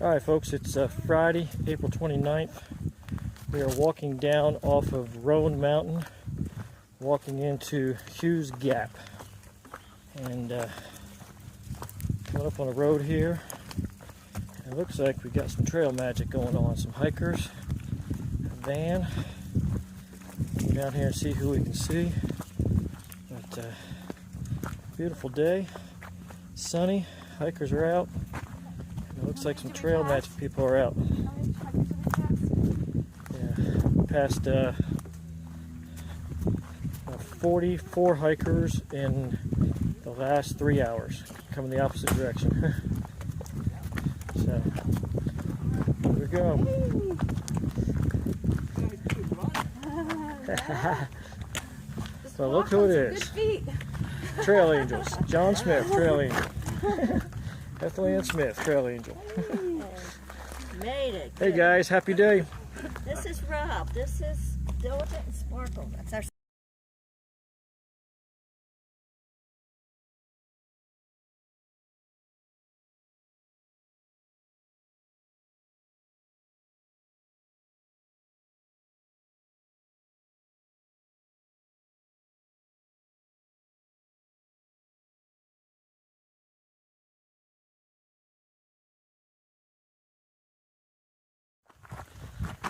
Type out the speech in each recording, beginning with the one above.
Alright folks, it's Friday, April 29th. We are walking down off of Roan Mountain, walking into Hughes Gap. And coming up on the road here, it looks like we got some trail magic going on. Some hikers, a van. Go down here and see who we can see. But beautiful day, sunny, hikers are out. It looks like some trail magic people are out. Yeah, past 44 hikers in the last 3 hours, coming the opposite direction. So, here we go. Well, look who it is. Trail Angels. John Smith, Trail Angel. Ethel Smith, Trail Angel. Made it. Hey guys, happy day. This is Rob. This is Diligent and Sparkle. That's our.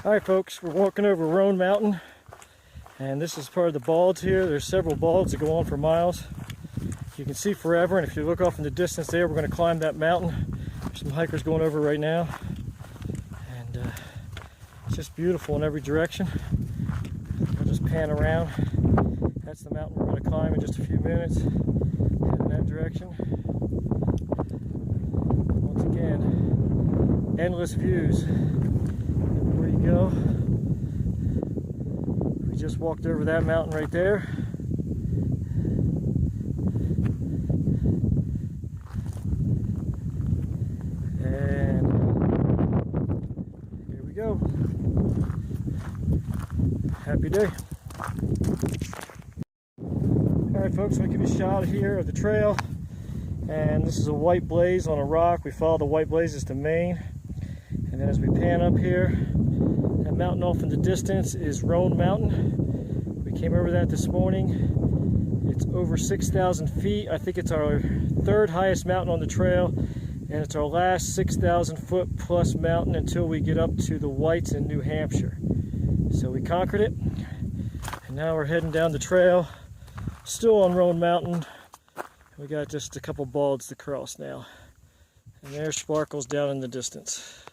Alright folks, we're walking over Roan Mountain, and this is part of the balds here. There's several balds that go on for miles. You can see forever, and if you look off in the distance there, we're going to climb that mountain. There's some hikers going over right now, and it's just beautiful in every direction. I'll just pan around. That's the mountain we're going to climb in just a few minutes. Head in that direction. Once again, endless views. Go. We just walked over that mountain right there. And here we go. Happy day. Alright folks, I'm going to give you a shot here of the trail. And this is a white blaze on a rock. We follow the white blazes to Maine. And then as we pan up here, that mountain off in the distance is Roan Mountain. We came over that this morning. It's over 6,000 feet. I think it's our third highest mountain on the trail, and it's our last 6,000 foot plus mountain until we get up to the Whites in New Hampshire. So we conquered it, and now we're heading down the trail, still on Roan Mountain. We got just a couple balds to cross now. And there's Sparkles down in the distance.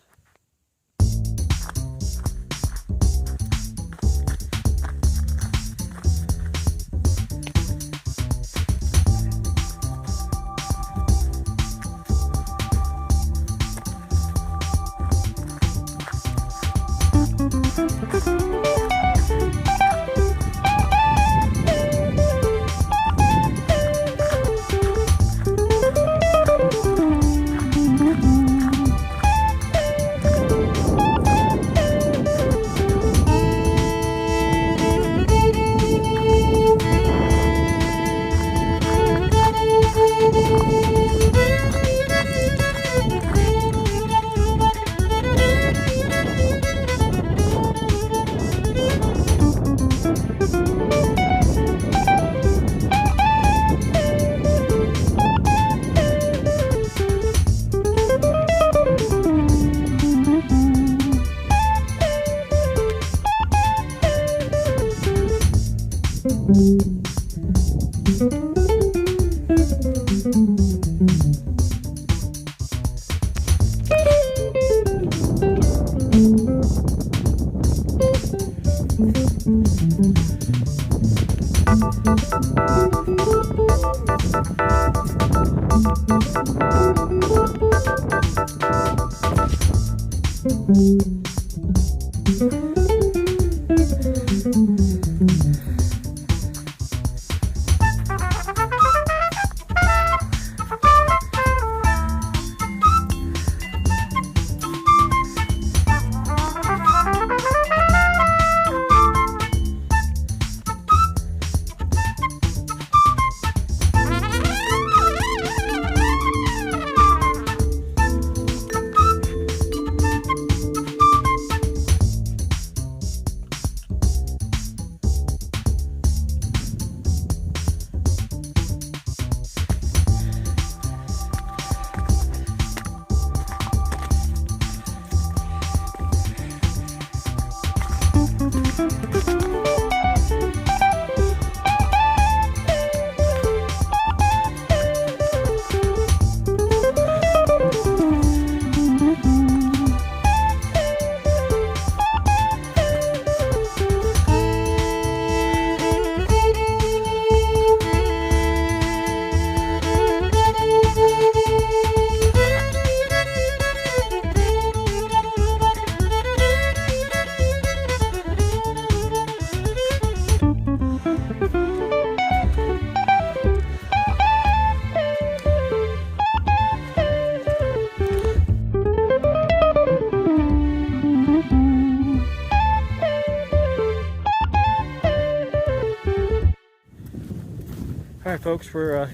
folks, we're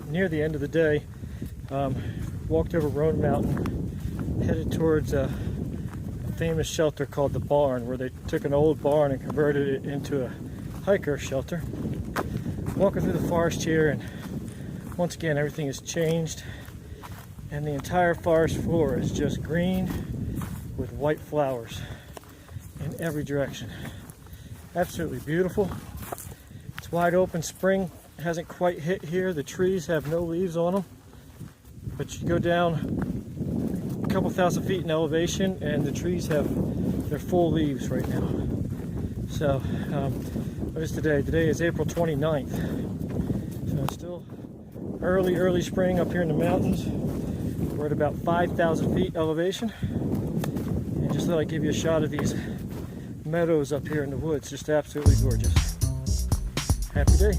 near the end of the day. Walked over Roan Mountain, headed towards a famous shelter called the Barn, where they took an old barn and converted it into a hiker shelter. Walking through the forest here, and once again everything has changed, and the entire forest floor is just green with white flowers in every direction. Absolutely beautiful. It's wide open. Spring hasn't quite hit here. The trees have no leaves on them, but you go down a couple thousand feet in elevation and the trees have their full leaves right now. So what is today? Today is April 29th. So it's still early spring up here in the mountains. We're at about 5,000 feet elevation. And just thought I'd give you a shot of these meadows up here in the woods. Just absolutely gorgeous. Happy day.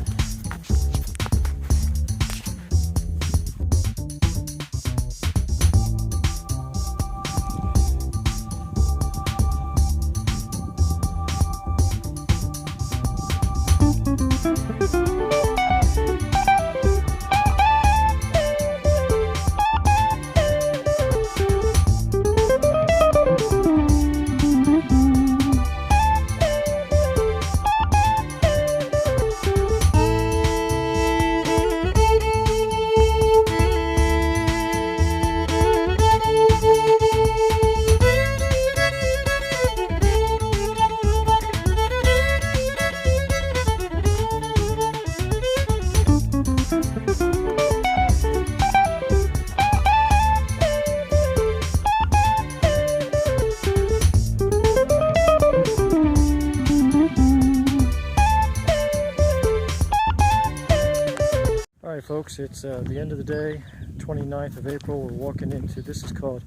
Alright folks, it's the end of the day, 29th of April. We're walking into, this is called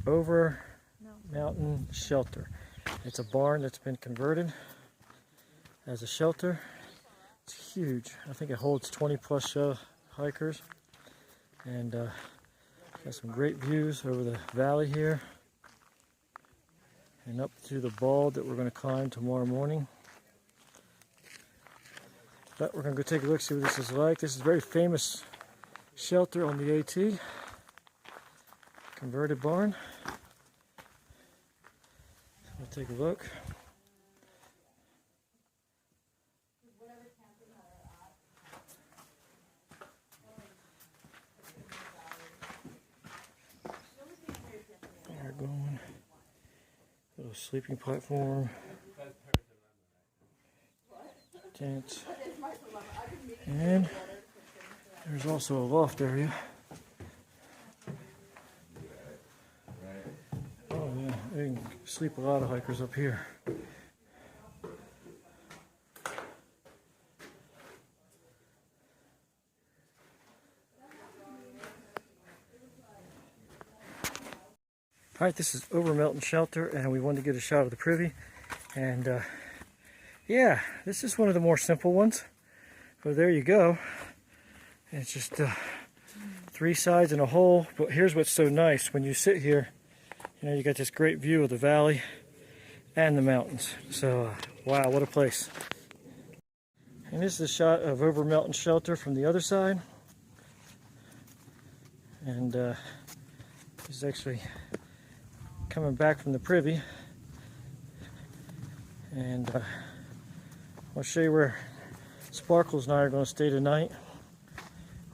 Over Mountain Shelter. It's a barn that's been converted as a shelter. It's huge. I think it holds 20 plus hikers, and got some great views over the valley here and up to the bald that we're going to climb tomorrow morning. But we're going to go take a look, see what this is like. This is a very famous shelter on the AT. Converted barn. We'll take a look. There going. Little sleeping platform. Tents. And there's also a loft area. Oh yeah, they can sleep a lot of hikers up here. Alright, this is Over Mountain Shelter, and we wanted to get a shot of the privy. And yeah, this is one of the more simple ones. So there you go. It's just 3 sides and a hole. But here's what's so nice. When you sit here, you know, you got this great view of the valley and the mountains. So wow, what a place. And this is a shot of Over Mountain Shelter from the other side. And this is actually coming back from the privy. And I'll show you where Sparkles and I are going to stay tonight.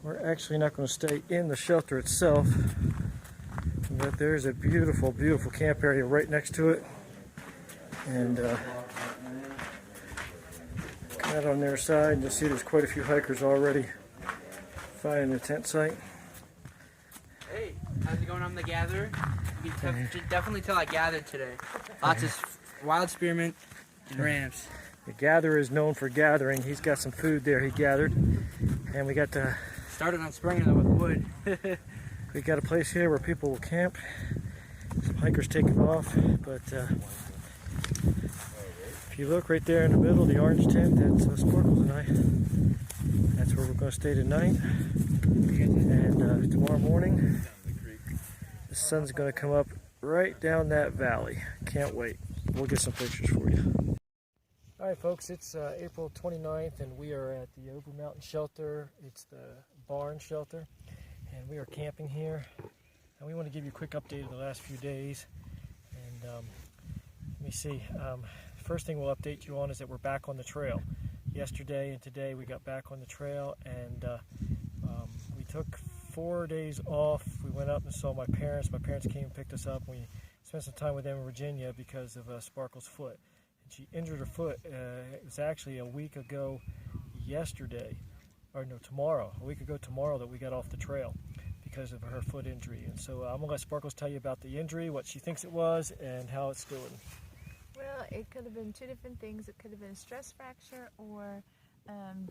We're actually not going to stay in the shelter itself, but there's a beautiful, beautiful camp area right next to it. And come out on their side and you'll see there's quite a few hikers already finding the tent site. Hey, how's it going on the gather? You can definitely tell I gathered today. Lots of wild spearmint and rams. The gatherer is known for gathering. He's got some food there he gathered. And we got to... Started on springing them with wood. We got a place here where people will camp. Some hikers taking off. But if you look right there in the middle, the orange tent, that's Sparkles and I. That's where we're going to stay tonight. And tomorrow morning, the sun's going to come up right down that valley. Can't wait. We'll get some pictures for you. All right, folks, it's April 29th, and we are at the Over Mountain Shelter. It's the barn shelter, and we are camping here. And we want to give you a quick update of the last few days. And let me see. First thing we'll update you on is that we're back on the trail. Yesterday and today we got back on the trail, and we took 4 days off. We went up and saw my parents. My parents came and picked us up. We spent some time with them in Virginia because of Sparkle's foot. And she injured her foot. It was actually a week ago yesterday, or no, tomorrow. A week ago tomorrow that we got off the trail because of her foot injury. And so I'm going to let Sparkles tell you about the injury, what she thinks it was, and how it's doing. Well, it could have been two different things. It could have been a stress fracture or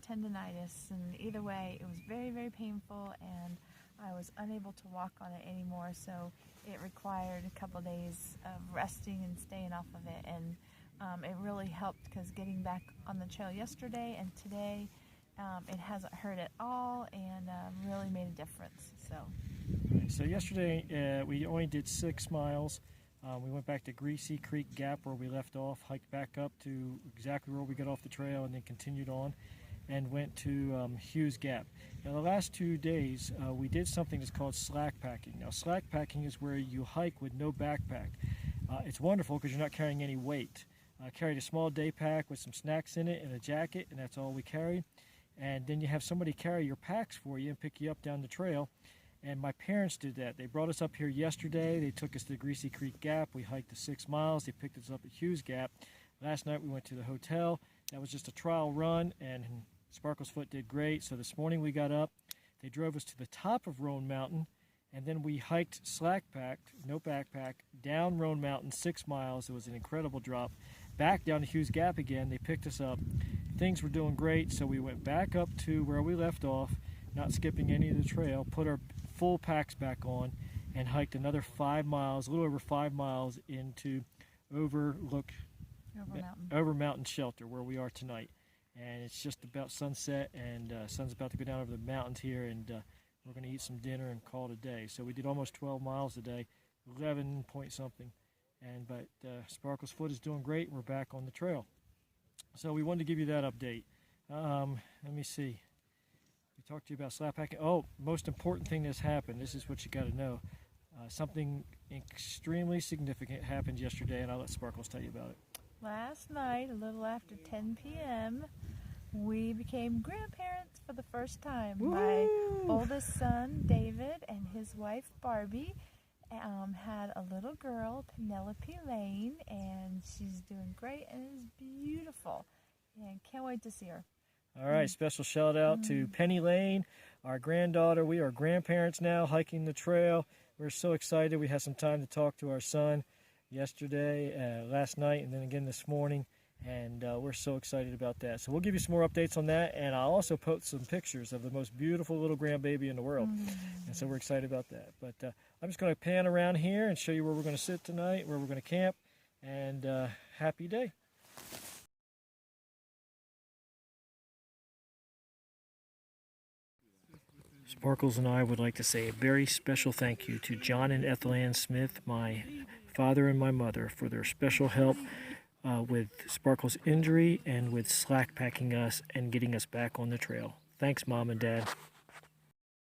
tendonitis, and either way it was very, very painful, and I was unable to walk on it anymore, so it required a couple of days of resting and staying off of it, and it really helped because getting back on the trail yesterday and today, it hasn't hurt at all, and really made a difference. So yesterday we only did 6 miles. We went back to Greasy Creek Gap where we left off, hiked back up to exactly where we got off the trail, and then continued on and went to Hughes Gap. Now the last 2 days we did something that's called slack packing. Now slack packing is where you hike with no backpack. It's wonderful because you're not carrying any weight. I carried a small day pack with some snacks in it and a jacket, and that's all we carried. And then you have somebody carry your packs for you and pick you up down the trail. And my parents did that. They brought us up here yesterday. They took us to Greasy Creek Gap. We hiked the 6 miles. They picked us up at Hughes Gap. Last night we went to the hotel. That was just a trial run, and Sparkle's foot did great. So this morning we got up. They drove us to the top of Roan Mountain, and then we hiked slack-packed, no backpack, down Roan Mountain 6 miles. It was an incredible drop. Back down to Hughes Gap again. They picked us up. Things were doing great, so we went back up to where we left off, not skipping any of the trail, put our full packs back on, and hiked another 5 miles, a little over 5 miles into Over Mountain Shelter, where we are tonight. And it's just about sunset, and sun's about to go down over the mountains here, and we're going to eat some dinner and call it a day. So we did almost 12 miles today, 11 point something. But Sparkle's foot is doing great, and we're back on the trail. So we wanted to give you that update. Let me see. We talked to you about slap packing. Oh, most important thing that's happened. This is what you got to know. Something extremely significant happened yesterday, and I'll let Sparkles tell you about it. Last night, a little after 10 p.m., we became grandparents for the first time. Woo! My oldest son, David, and his wife, Barbie, had a little girl, Penelope Lane, and she's doing great and is beautiful. And can't wait to see her. All right, special shout out to Penny Lane, our granddaughter. We are grandparents now, hiking the trail. We're so excited. We had some time to talk to our son yesterday, last night, and then again this morning, and we're so excited about that. So we'll give you some more updates on that, and I'll also post some pictures of the most beautiful little grandbaby in the world, and so we're excited about that. But I'm just going to pan around here and show you where we're going to sit tonight, where we're going to camp, and happy day. Sparkles and I would like to say a very special thank you to John and Ethel Ann Smith, my father and my mother, for their special help with Sparkle's injury and with slack packing us and getting us back on the trail. Thanks, Mom and Dad.